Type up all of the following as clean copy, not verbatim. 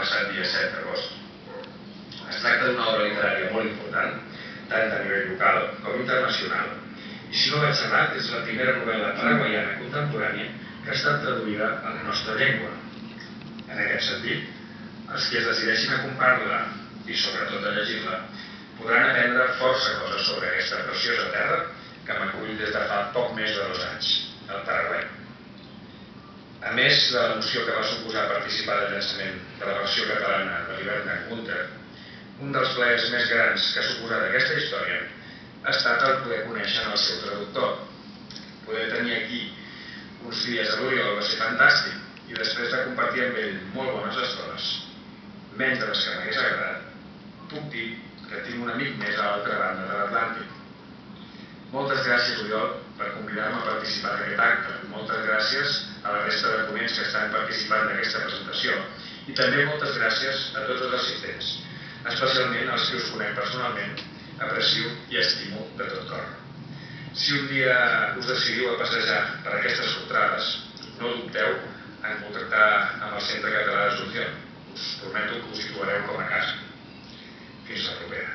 passat dia 7 d'agost. Es tracta d'una obra literària molt important, tant a nivell local com internacional, i si no vaig errat, és la primera novel·la paraguaiana contemporània que ha estat traduïda a la nostra llengua. En aquest sentit, els que es decideixin a comprar-la i sobretot a llegir-la podran aprendre força coses sobre aquesta preciosa terra que m'acull des de fa poc més de 2 anys, el Paraguai. A més de l'emoció que va suposar participar del llançament de la versió catalana de l'hivern d'en Gunther, un dels plaers més grans que ha suposat aquesta història ha estat el poder conèixer el seu traductor. Poder tenir aquí uns dies a l'Oriol va ser fantàstic i després de compartir amb ell molt bones estones, menys de les que m'hagués agradat, puc dir que tinc un amic més a l'altra banda de l'Atlàntic. Moltes gràcies, Oriol, per convidar-me a participar d'aquest acte. Moltes gràcies a la resta de ponents que estan participant d'aquesta presentació i també moltes gràcies a tots els assistents, especialment als que us conec personalment, aprecio i estimo de tot cor. Si un dia us decidiu a passejar per aquestes contrades, no dubteu en contactar amb el Centre Català d'Assumpción. Us prometo que us hi trobareu com a casa. Fins la propera.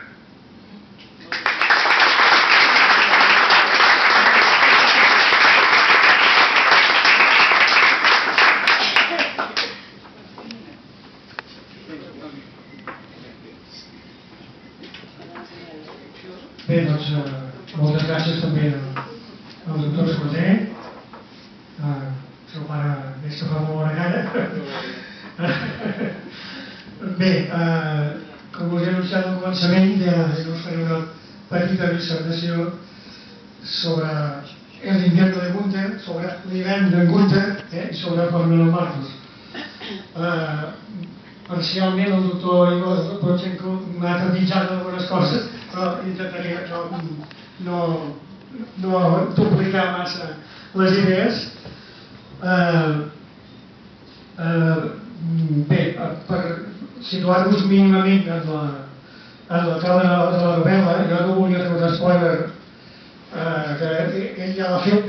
Bé, doncs, moltes gràcies també al doctor Escoter, el seu pare és que fa molt bona gana. Bé, com us he anunciat al començament, ja us faré una petita dissertació sobre el invierno de Gunther, sobre l'hivern de Gunther i sobre Carmelo Marcos. Parcialment el doctor Igor Prochenko m'ha trepitjat algunes coses, però intentaré no duplicar massa les idees. Bé, per situar-vos mínimament en la trama de la novel·la, jo no volia fer un spoiler que ell ja l'ha fet,